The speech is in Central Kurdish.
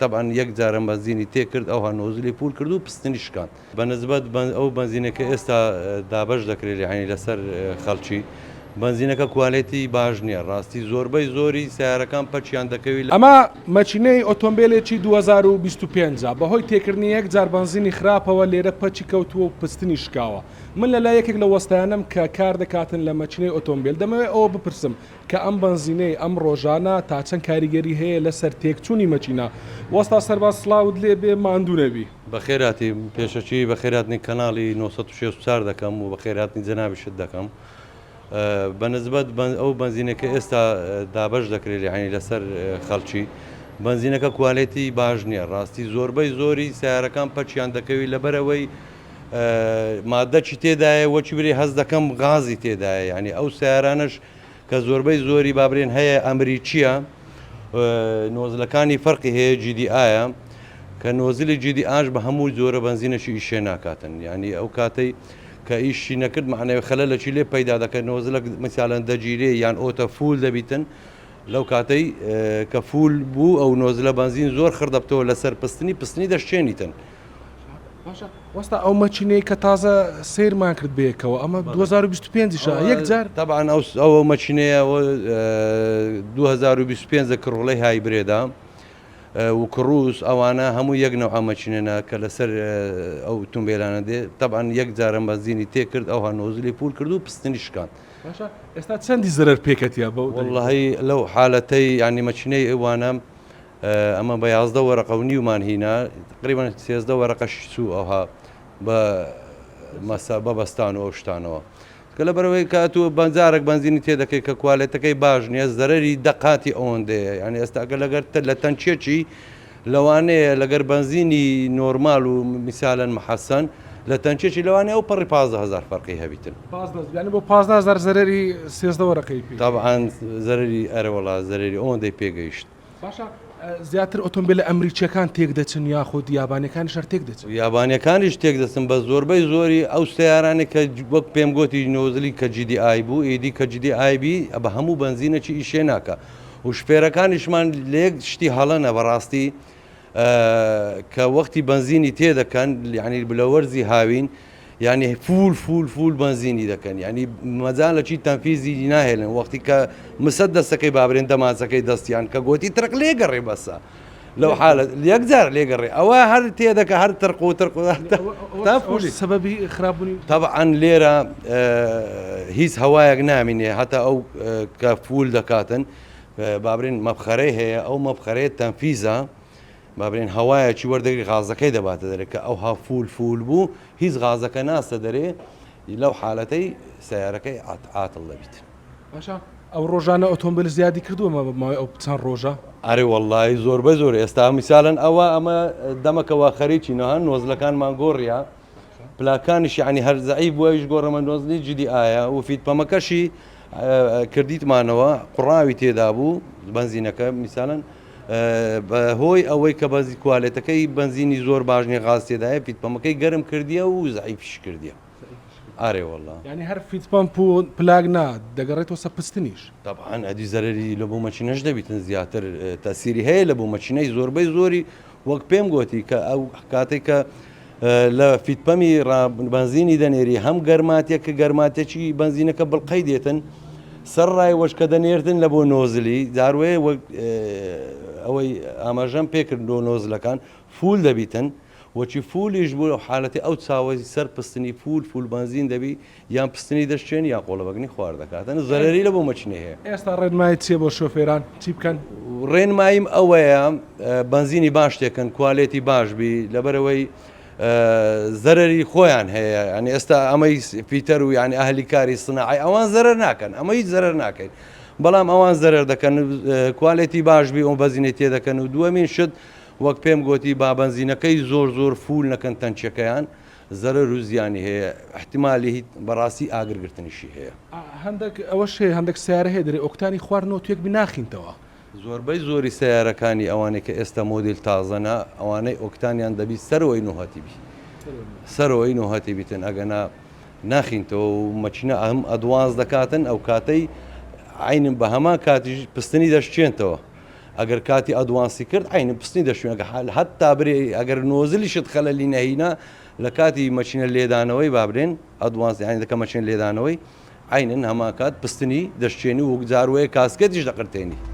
طبعا یەک جارە بەنزینی تێکرد ئەو هەنۆزلی پول کرد و پستنی شکاند بەنسبەت ئەو بەنزینەکە ئێستا دابەش دەکرێت یعنی لەسەر خەڵکی بنزینەکە کوالێتی باش نییە ڕاستی زۆربەی زۆری سیارەکان پەچیان دەکەوی ئەمە مەچینەی ئۆتۆمبیلێکی 2025 بەهۆی تێکردنی یەک جار بنزینی خراپەوە لێرە پەچی کەوتووە و پستنی شکاوە من لە لای یەکێک لە وەستایانم کە کار دەکاتن لە مەچینەی ئۆتۆمبیل دەمەوێت ئەوە بپرسم کە ئەم بنزینەی ئەم ڕۆژانە تا چەند کاریگەری هەیە لەسەر تێکچوونی مەچینە وەستا سەرباز سڵاوت لێ بێ ماندوو نەبی بەخێراتی پێشەچی بەخێراتنی کەناڵی 964 دەکەم و بەخێراتنی جەنابیشت دەکەم بەنسبەت ئەو بنزینەکە ئێستا دابەش دەکرێت یعنی لەسەر خەڵکی بنزینەکە کوالێتی باش نییە ڕاستی زۆربەی زۆری سیارەکان پەچیان دەکەوی لەبەرەوەی مادەچی تێدایە وەچی بری هەز دەکەم غازی تێدایە ینی ئەو سیارانش کە زۆربەی زۆری بابرێن هەیە ئەمریکیە نۆزلەکانی فەرقی هەیە GDI کە نۆزلی GDI بە هەموو زۆرە بنزینەشی ئیشێ ناکاتن ینی ئەو کاتەی کە ئیشی نەکرد معنەوە خەلە لە چی لێ پەیدا دەکەن نۆزلک مثالەن دەگیرێ یان ئۆتە فول دەبیتن لەو کاتەی کە فول بوو ئەو نۆزلە بنزین زۆر خردەبتەوە لەسەر پستنی دەشتێنیتن وەستا ئەو مەچینەی کە تازە سیرمان کرد بێکەوە ئەمە 2025 یەک جار طبعا ئەو مەچینەیە 2025 کڕۆڵەی هایبرێدا و کڕوس ئەوانە هەموو یەک نەوع مەچینێنە کە لەسەر ئەو ئۆتۆمبیلانە دێ طبعا یەک جارە بەنزینی تێکرد ئەو هەنۆزلی پول کرد و پستنی شکاند ئێستا چەندی زەرەر پێکەتیە بە واللهی لەو حالەتەی ینی مەچینەی ئەوانە ئەمە بە 11 وەرەقە و نیومان هینا تقریبا 13 وەرەقەش چوو ئەوها بە بەستان و ئەو شتانەوە کە لە بەرەوەی کاتووە بەنجارێک بنزینی تێدەکەی کە کوالێتەکەی باش نییە زەرەری دەقاتی ئەوەندەیە ینی ئێستاگە لەگەر لە تەنچێکی لەوانەیە لەگەر بنزینی نۆرمال و میسالەن محەسەن لە تەنچێکی لەوانەیە ئەو پەڕی 15,000 فەرقی هەبیتن بۆ 15,000 زەرەری 13 وەرەقەی طبعا زەرەری ئەرەوەڵا زەرەری ئەوەندەی پێگەیشت باشە زیاتر ئۆتۆمبیلە ئەمریکیەکان تێک دەچن یاخود یابانیەکانی شەر تێک دەچن یابانیەکانیش تێک دەچن بە زۆربەی زۆری ئەو سیارانێک کە وەک پێم گوتی نۆزلی کە GDI بوو ئیدی کە GDI بە هەموو بنزینەکی ئیشێ ناکە و شفێرەکانیشمان لە یەک شتی هەڵەنە بەڕاستی کە وەختی بنزینی تێدەکەن یعنی بلەوەرزی هاوین یعنی فول بنزینی دەکەن ینی مەجال لە چی تەنفیزی ناهێنن وەختی کە مسەد دەستەکەی بابرێن دەمازەکەی دەستیان کە گوتی ترک لێگەڕێ بەسە لەو حالت یەک جار لێگەڕێ ئەوە هەر تێدەکە هەر ترق و سەبەبی خراپبوونی طبعا لێرە هیچ هەوایەک نامینێ هەتا ئەو کە فول دەکاتن بابرێن مەبخەرەی هەیە ئەو مەبخەرەیە تەنفیزە بابرێن هەوایەکی وەردەگری غازەکەی دەباتە دەرێت کە ئەو ها فول بوو هیچ غازەکە ناسە دەرێ لەو حالەتەی سیارەکەی عاتڵ دەبیت باشە ئەو ڕۆژانە ئۆتۆمبیل زیادی کردووە ماوەی ئەو چەند ڕۆژە ئەرێ وەڵڵی زۆربەی زۆر ئێستا میسالەن ئەمە دەمەکەەوە خەریکی نەهان نۆزلەکانمان گۆڕیا پلاکانیش عنی هەر زەعیف بووەویش گۆڕەمە نۆزلی GDI و فیتپەمەکەشی کردیتمانەوە قوڕاوی تێدا بوو بنزینەکە میسالەن بەهۆی ئەوەی کە بەزی کوالێتەکەی بنزینی زۆر باشنی غاز تێدایە فیتپەمەکەی گەرم کردیە و زەعیفش کردیە ئارێ وەڵڵا ینی هەر فیتپەمپ و پلاگ نا دەگەڕێتەوە سە پستنیش طبعا ئەدی زەرری لە بۆ مەچینەش دەبیتن زیاتر تەسیری هەیە لە بۆ مەچینەی زۆربەی زۆری وەک پێم گوتی کە ئەو کاتێک کە لە فیتپەمی بنزینی دەنێری هەم گەرماتێک کە گەرماتێکی بنزینەکە بڵقەی دێتن سەر ڕای وەشکە دەنێردن لە بۆ نۆزلی داروێ ئەوەی ئاماژەم پێکرد بۆ نۆزلەکان فول دەبیتن وەچی فولیش بوو حالەتی ئەو چاوەی سەر پستنی فول بنزین دەبی یان پستنی دەشتێن یا قۆڵەبەگنی خوارد دەکاتن زەرری لە بۆ مەچینە هەیە ئێستا ڕێنمای چیە بۆ شۆفێران چی بکەن ڕێنماییم ئەوەیە بنزینی باش تێکن کوالێتی باشبی لەبەرەوەی زەرری خۆیان هەیە ینی ئێستا ئەمەی فیتەر و ینی ئەهلی کاری سناعی ئەوان زەرەر ناکەن ئەمە هیچ زەرەر ناکەین بەڵام ئەوان زەرەر دەکەن کوالێتی باشبی ئەو بەزینەی تێدەکەن و دووەمین شت وەک پێم گوتی با بنزینەکەی زۆر فول نەکەن تەنچەکەیان زەرەر و زیانی هەیە احتیمالی بەڕاستی ئاگرگرتنیشی هەیە هەندێک ئەوەش هەیە هەندێک سیارە هەیە دەرێ ئۆکتانی خواردنەوە توێک بناخینتەوە زۆربەی زۆری سیارەکانی ئەوانەی کە ئێستا مۆدیل تازەنا ئەوانەی ئۆکتانیان دەبی سەرەوەی نوهاتیبی سەرەوەی نوهاتی بیتن ئەگەنا ناخینتەوە و مەچینە ئەم ئەدوانس دەکاتن ئەو کاتەی عینم بە هەمان کاتیش پستنی دەشتێنتەوە ئەگەر کاتی ئەدوانسی کرد عینی پستنی دەشوێنەکە هەتا برێ ئەگەر نۆزلیشت خەلەلی نەهینا لە کاتی مەچینە لێدانەوەی بابرێن ئەدوانسی عین دەکە مەچین لێدانەوەی عینن هەما کات پستنی دەشتێنی و جاروەیە کاسکێتیش دەقرتێنی